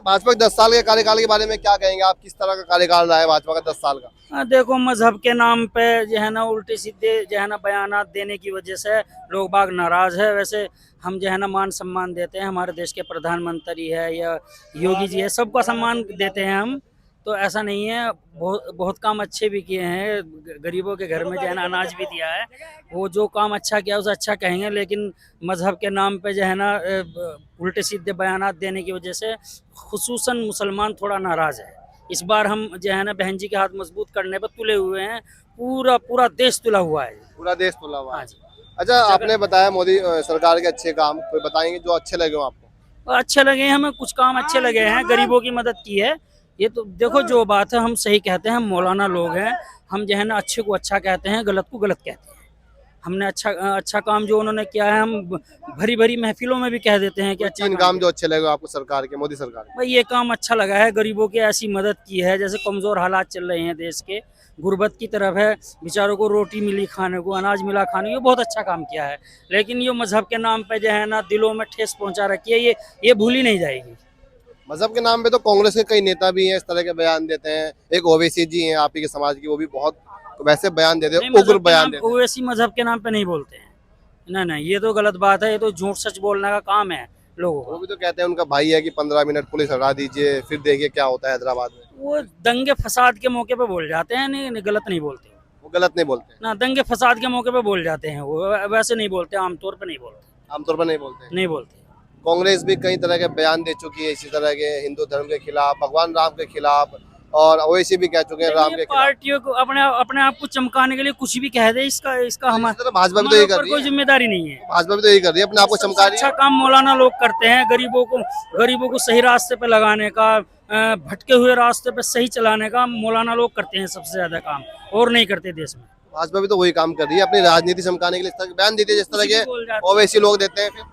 भाजपा के 10 साल के कार्यकाल के बारे में क्या कहेंगे आप? किस तरह का कार्यकाल रहा है भाजपा का 10 साल का? देखो, मजहब के नाम पे जो है ना उल्टे सीधे जो है ना बयानात देने की वजह से लोग बाग नाराज है। वैसे हम जो है ना मान सम्मान देते हैं, हमारे देश के प्रधानमंत्री है या योगी जी है, सबका सम्मान देते हैं हम। तो ऐसा नहीं है, बहुत बहुत काम अच्छे भी किए हैं, गरीबों के घर में जो है ना अनाज भी दिया है। वो जो काम अच्छा किया उसे अच्छा कहेंगे, लेकिन मजहब के नाम पे जो है ना उल्टे सीधे बयानात देने की वजह से खुसूसन मुसलमान थोड़ा नाराज है। इस बार हम जो है ना बहन जी के हाथ मजबूत करने पर तुले हुए हैं। पूरा पूरा देश तुला हुआ है। पूरा देश तुला हुआ हाँ है। जी। अच्छा, आपने बताया मोदी सरकार के अच्छे काम, कोई बताएंगे जो अच्छे लगे हो आपको? और अच्छे लगे हैं हमें, कुछ काम अच्छे लगे हैं, गरीबों की मदद की है। ये तो देखो, जो बात है हम सही कहते हैं, हम मौलाना लोग हैं। हम जो है ना अच्छे को अच्छा कहते हैं, गलत को गलत कहते हैं। हमने अच्छा काम जो उन्होंने किया है, हम भरी भरी महफिलों में भी कह देते हैं कि कोई अच्छा 3 काम काम किया। जो अच्छे लगे हो आपको सरकार के, मोदी सरकार के? भाई ये काम अच्छा लगा है, गरीबों की ऐसी मदद की है, जैसे कमज़ोर हालात चल रहे हैं देश के, गुर्बत की तरफ है, बेचारों को रोटी मिली खाने को, अनाज मिला खाने को, बहुत अच्छा काम किया है। लेकिन ये मजहब के नाम पे जो है ना दिलों में ठेस पहुंचा रखी है, ये भूली नहीं जाएगी। मजहब के नाम पे तो कांग्रेस के कई नेता भी हैं, इस तरह के बयान देते हैं। एक ओवैसी जी हैं आप ही के समाज की, वो भी बहुत वैसे बयान देते नहीं, हैं, उग्र बयान देते हैं। ओवैसी मजहब के नाम पे नहीं बोलते हैं। नहीं नहीं, ये तो गलत बात है, ये तो झूठ सच बोलने का काम है लोगों वो का। भी तो कहते हैं उनका भाई है कि 15 मिनट पुलिस हटा दीजिए, फिर देखिए क्या होता है हैदराबाद में। वो दंगे फसाद के मौके पे बोल जाते हैं, नहीं गलत नहीं बोलते वो गलत नहीं बोलते, ना, दंगे फसाद के मौके पे बोल जाते हैं वो, वैसे नहीं बोलते, आमतौर पे नहीं बोलते। आमतौर पर नहीं बोलते। नहीं बोलते। कांग्रेस भी कई तरह के बयान दे चुकी है इसी तरह के, हिंदू धर्म के खिलाफ, भगवान राम के खिलाफ, और ओवैसी भी कह चुके हैं राम ये के खिलाफ। पार्टियों को अपने अपने आप को चमकाने के लिए कुछ भी कह दे, इसका इसका तो इसी तरह भाजपा भी तो हमारे यही कर ऊपर रही कोई है। जिम्मेदारी नहीं है। भाजपा भी तो यही कर रही है, अपने आप को चमका रही अच्छा है। काम मौलाना लोग करते हैं, गरीबों को सही रास्ते पे लगाने का, भटके हुए रास्ते पे सही चलाने का मौलाना लोग करते हैं सबसे ज्यादा काम, और नहीं करते देश में। भाजपा भी तो वही काम कर रही है, अपनी राजनीति चमकाने के लिए इस तरह के बयान देती है जिस तरह कुछ भी के बोल जाते हैं। ओवैसी लोग देते हैं। फिर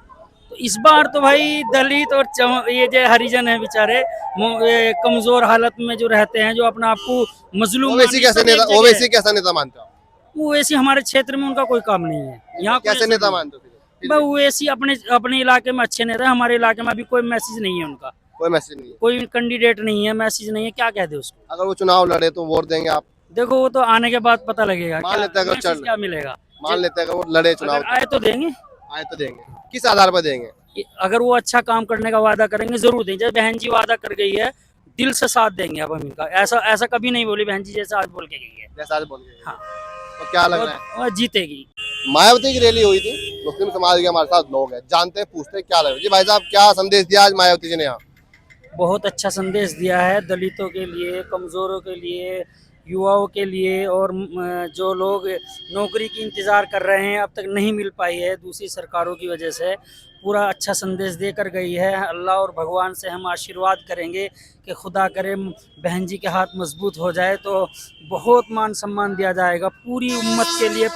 तो इस बार तो भाई दलित और ये जो हरिजन है बेचारे, ये कमजोर हालत में जो रहते हैं, जो अपने आप को मजलूम ओवैसी कैसे नेता, ओवैसी कैसा नेता मानते हो आप? वो ऐसी हमारे क्षेत्र में उनका कोई काम नहीं है। यहाँ कैसे नेता मानते हो फिर? वो ऐसी अपने अपने इलाके में अच्छे नेता है, हमारे इलाके में अभी कोई मैसेज नहीं है उनका, कोई मैसेज नहीं है। कोई कैंडिडेट नहीं है, मैसेज नहीं है, क्या कह दे उसको। अगर वो चुनाव लड़े तो वोट देंगे आप? देखो, वो तो आने के बाद पता लगेगा, मान लेते हैं अगर मैसेज चल क्या मिलेगा। मान लेते हैं अगर वो लड़े चुनाव, अगर आए तो देंगे, आए तो देंगे। किस आधार पर देंगे? अगर वो अच्छा काम करने का वादा करेंगे जरूर देंगे। जैसे बहन जी वादा कर गई है, दिल से साथ देंगे अब हम इनका। ऐसा ऐसा कभी नहीं बोली बहन जी जैसा आज बोल के गई है। जैसा आज बोल गए। हाँ, तो क्या लग रहा है? वो जीतेगी। मायावती की रैली हुई थी, मुस्लिम समाज के हमारे साथ लोग हैं, जानते हैं, पूछते हैं क्या लग रहा है। जी भाई साहब, क्या संदेश दिया आज मायावती जी ने यहाँ? बहुत अच्छा संदेश दिया है, दलितों के लिए, कमज़ोरों के लिए, युवाओं के लिए, और जो लोग नौकरी की इंतज़ार कर रहे हैं, अब तक नहीं मिल पाई है दूसरी सरकारों की वजह से। पूरा अच्छा संदेश देकर गई है। अल्लाह और भगवान से हम आशीर्वाद करेंगे कि खुदा करे बहन जी के हाथ मजबूत हो जाए तो बहुत मान सम्मान दिया जाएगा पूरी उम्मत के लिए,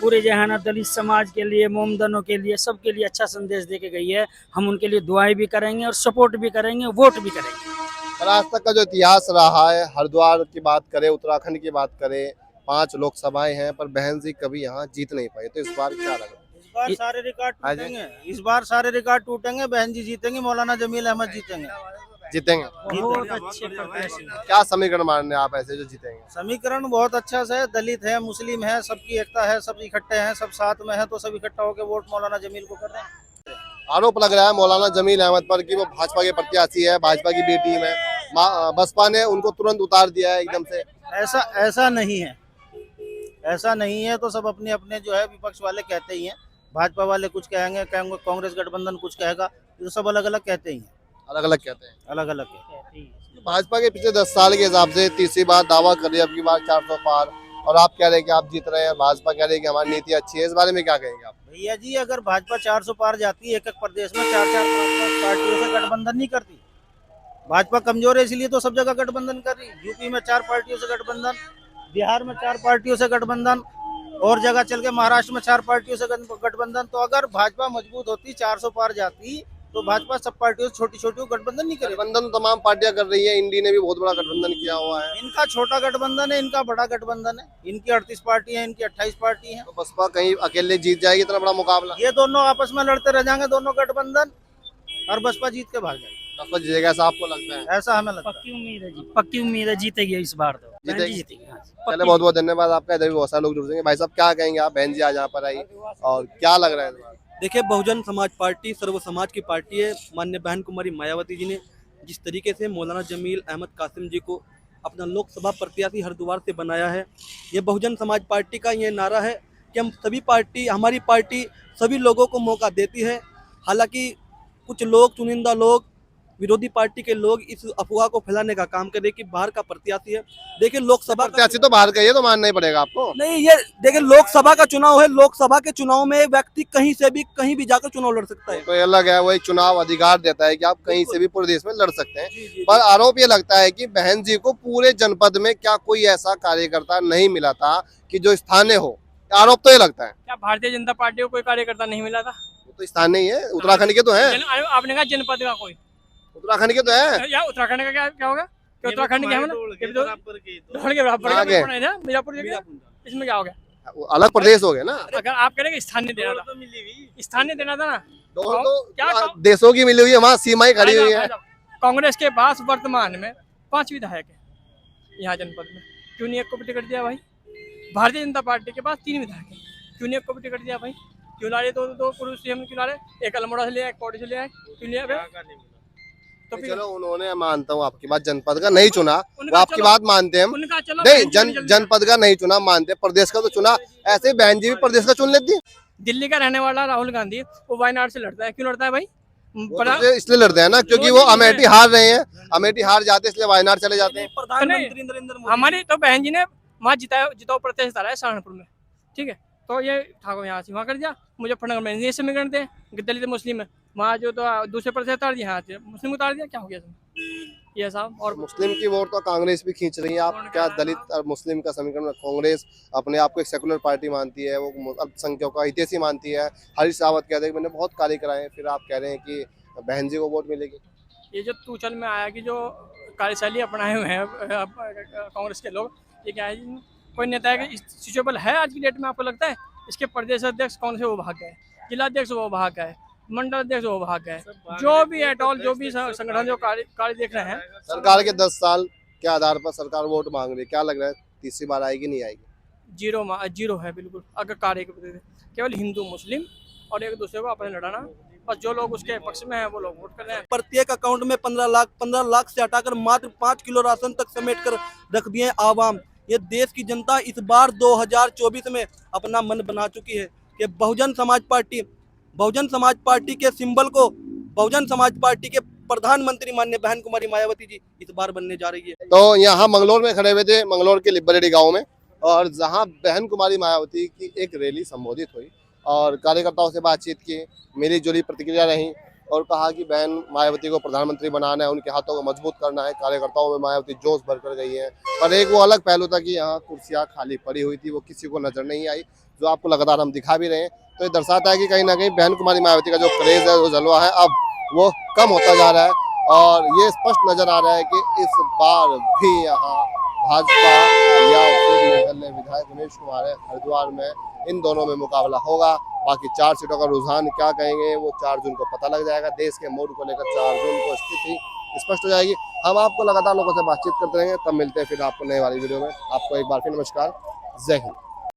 पूरे जो है ना दलित समाज के लिए, मोमदनों के लिए, सबके लिए अच्छा संदेश दे के गई है। हम उनके लिए दुआएं भी करेंगे और सपोर्ट भी करेंगे, वोट भी करेंगे। और आज तक का जो इतिहास रहा है, हरिद्वार की बात करें, उत्तराखंड की बात करें, 5 लोकसभाएं हैं, पर बहन जी कभी यहाँ जीत नहीं पाई। तो इस बार क्या लग रहा है? इस बार सारे रिकॉर्ड टूटेंगे, इस बार सारे रिकॉर्ड टूटेंगे, बहन जी जीतेंगे, मौलाना जमील अहमद जीतेंगे। जीतेंगे? बहुत अच्छे प्रत्याशी। क्या समीकरण मान रहे हैं आप ऐसे जो जीतेंगे? समीकरण बहुत अच्छा है, दलित है, मुस्लिम है, सबकी एकता है, सब इकट्ठे हैं, सब साथ में है, तो सब इकट्ठा होकर वोट मौलाना जमील को कर रहे हैं। आरोप लग रहा है मौलाना जमील अहमद पर कि वो भाजपा के प्रत्याशी है, भाजपा की बी टीम है, बसपा ने उनको तुरंत उतार दिया है एकदम से। ऐसा नहीं है, ऐसा नहीं है। तो सब अपने अपने जो है विपक्ष वाले कहते ही हैं, भाजपा वाले कुछ कहेंगे, कांग्रेस गठबंधन कुछ कहेगा, तो सब अलग अलग कहते ही हैं, अलग अलग कहते हैं। अलग अलग कहते हैं। भाजपा के पिछले 10 साल के हिसाब से तीसरी बार दावा कर रही है, अब की बार 400 पार, और आप कह रहे हैं कि आप जीत रहे हैं, भाजपा कह रही है कि हमारी नीति अच्छी है। इस बारे में क्या कहेंगे आप? भैया जी, अगर भाजपा 400 पार जाती है, एक एक प्रदेश में 4-4 5-5 पार्टियों से गठबंधन नहीं करती। भाजपा कमजोर है, इसलिए तो सब जगह गठबंधन कर रही। यूपी में 4 पार्टियों से गठबंधन, बिहार में 4 पार्टियों से गठबंधन, और जगह चल के महाराष्ट्र में 4 पार्टियों से गठबंधन। तो अगर भाजपा मजबूत होती, 400 पार जाती, तो भाजपा सब पार्टियों से छोटी छोटी गठबंधन नहीं करे। गठबंधन तो तमाम पार्टियां कर रही है, इंडी ने भी बहुत बड़ा गठबंधन किया हुआ है। इनका छोटा गठबंधन है, इनका बड़ा गठबंधन है। इनकी 38 पार्टी है, इनकी 28 पार्टी है। तो बसपा कहीं अकेले जीत जाएगी, इतना बड़ा मुकाबला? ये दोनों आपस में लड़ते रह जाएंगे, दोनों गठबंधन, और बसपा जीत के भाग जाएगी। बसपा जीतेगा ऐसा आपको लगता है? ऐसा हमें लगता है। पक्की उम्मीद है जी, पक्की उम्मीद है, जीतेगी इस बार तो, बहन जी जीतेगी? जीतेगी। हाँ जी, चले पक्की। बहुत बहुत धन्यवाद आपका, इधर भी बहुत सारे लोग जुड़ जाएंगे। भाई साहब क्या कहेंगे आप, बहन जी आज यहाँ पर आई और क्या लग रहा है इस बार? देखिए, बहुजन समाज पार्टी सर्व समाज की पार्टी है। माननीय बहन कुमारी मायावती जी ने जिस तरीके से मौलाना जमील अहमद कासिम जी को अपना लोकसभा प्रत्याशी हरिद्वार से बनाया है, ये बहुजन समाज पार्टी का ये नारा है कि हम सभी पार्टी, हमारी पार्टी सभी लोगों को मौका देती है। हालांकि कुछ लोग, चुनिंदा लोग, विरोधी पार्टी के लोग इस अफवाह को फैलाने का काम करें कि बाहर का प्रत्याशी है। देखिए, लोकसभा का प्रत्याशी तो बाहर का ही है, तो मानना ही पड़ेगा आपको। नहीं, ये देखिए, लोकसभा का चुनाव है। लोकसभा के चुनाव में व्यक्ति कहीं से भी कहीं भी जाकर चुनाव लड़ सकता है। तो ये अलग है, वो एक चुनाव अधिकार देता है कि आप कहीं से भी पूरे देश में लड़ सकते हैं। जी, जी, पर आरोप ये लगता है कि बहन जी को पूरे जनपद में क्या कोई ऐसा कार्यकर्ता नहीं मिला था कि जो स्थानीय हो, आरोप तो ये लगता है। क्या भारतीय जनता पार्टी को कोई कार्यकर्ता नहीं मिला था? वो तो स्थानीय ही है, उत्तराखंड के तो है, आपने कहा जनपद का कोई, उत्तराखंड के तो है। या उत्तराखंड का क्या होगा? क्या उत्तराखंड के हम ना ढोल के बराबर आगे। है ना, मिर्जापुर के इसमें क्या हो गया? वो अलग प्रदेश हो गया ना, अगर आप कह रहे हैं कि स्थानीय देना था, स्थानीय देना था ना, तो क्या देशों की मिली हुई है, वहाँ सीमाएं खड़ी हुई है। कांग्रेस के पास वर्तमान में 5 विधायक है यहाँ जनपद में, क्यों नहीं एक को भी टिकट दिया भाई? भारतीय जनता पार्टी के पास 3 विधायक है, क्यों नहीं एक को भी टिकट दिया भाई? क्यों ला रहे दो पुरुष हम क्यों ला रहे? एक अल्मोड़ा से लिया, एक पौड़ी से लिया, क्यों लिया भाई? तो फिर चलो उन्होंने, मानता हूँ आपकी बात, जनपद का नहीं चुना, वो उनका आपकी चलो- बात मानते हैं हम। उनका चलो नहीं, बहन जी जनपद का नहीं चुना मानते, प्रदेश का तो चुना। ऐसे ही बहन जी भी प्रदेश का चुन लेती है। दिल्ली का रहने वाला राहुल गांधी, वो वायनाड से लड़ता है, क्यों लड़ता है भाई? वो बड़ा तो इसलिए लड़ते हैं ना, क्योंकि वो अमेठी हार रहे हैं, अमेठी हार जाते हैं, इसलिए वायनाड चले जाते हैं। प्रधानमंत्री नरेंद्र मोदी हमारी तो बहन जी ने वहाँ जिताओ प्रत्याशी तारा है सहारनपुर में, ठीक है? तो ये ठाकुर यहाँ से वहाँ कर दिया, मुजफ्फरनगर में ये समीकरण थे कि दलित मुस्लिम है, वहाँ जो तो दूसरे प्रत्याशी उतार दिया, यहाँ से मुस्लिम उतार दिया, क्या हो गया इसमें? ये साहब और मुस्लिम की वोट तो कांग्रेस भी खींच रही है। आप क्या दलित और मुस्लिम का समीकरण में, कांग्रेस अपने आप को एक सेकुलर पार्टी मानती है, वो अल्पसंख्यकों का हितैषी मानती है। हरीश रावत कहते हैं कि मैंने बहुत कार्य कराए हैं, फिर आप कह रहे हैं कि बहन जी को वोट मिलेगी। ये जो तूचल में आया कि जो कार्यशैली अपनाए हुए हैं कांग्रेस के लोग, ये क्या है जी? कोई नेता है कि स्विचेबल है आज की डेट में? आपको लगता है इसके प्रदेश अध्यक्ष कौन से वो भाग गए, जिलाध्यक्ष वो भाग गए, मंडल अध्यक्ष वो भाग गए, जो भी एट ऑल जो भी संगठन जो कार्य देख रहे हैं, सरकार के 10 साल के आधार पर सरकार वोट मांग रही है, क्या लग रहा है तीसरी बार आएगी नहीं आएगी? जीरो है बिल्कुल। अगर कार्य के प्रति केवल हिंदू मुस्लिम और एक दूसरे को अपने लड़ाना, बस जो लोग उसके पक्ष में हैं वो लोग वोट कर रहे हैं। प्रत्येक अकाउंट में 15 लाख से हटाकर मात्र 5 किलो राशन तक समेट कर रख दिए आवाम। ये देश की जनता इस बार 2024 में अपना मन बना चुकी है कि बहुजन समाज पार्टी के सिंबल को, बहुजन समाज पार्टी के प्रधानमंत्री माननीय बहन कुमारी मायावती जी इस बार बनने जा रही है। तो यहाँ मंगलौर में खड़े हुए थे, मंगलौर के लिब्बरेडी गांव में, और जहाँ बहन कुमारी मायावती की एक रैली संबोधित हुई और कार्यकर्ताओं से बातचीत की, मिली जुली प्रतिक्रिया रही और कहा कि बहन मायावती को प्रधानमंत्री बनाना है, उनके हाथों को मजबूत करना है। कार्यकर्ताओं में मायावती जोश भर कर गई है। पर एक वो अलग पहलू था कि यहाँ कुर्सियाँ खाली पड़ी हुई थी, वो किसी को नजर नहीं आई, जो आपको लगातार हम दिखा भी रहे हैं। तो ये दर्शाता है कि कहीं ना कहीं बहन कुमारी मायावती का जो क्रेज है, जो जलवा है, अब वो कम होता जा रहा है। और ये स्पष्ट नजर आ रहा है कि इस बार भी यहाँ भाजपा या फिर निर्दलीय विधायक उमेश कुमार है हरिद्वार में, इन दोनों में मुकाबला होगा। बाकी 4 सीटों का रुझान क्या कहेंगे वो 4 जून को पता लग जाएगा। देश के मोड को लेकर 4 जून को स्थिति स्पष्ट हो जाएगी। हम आपको लगातार लोगों से बातचीत करते रहेंगे, तब मिलते हैं फिर आपको नई वाली वीडियो में। आपको एक बार फिर नमस्कार, जय हिंद।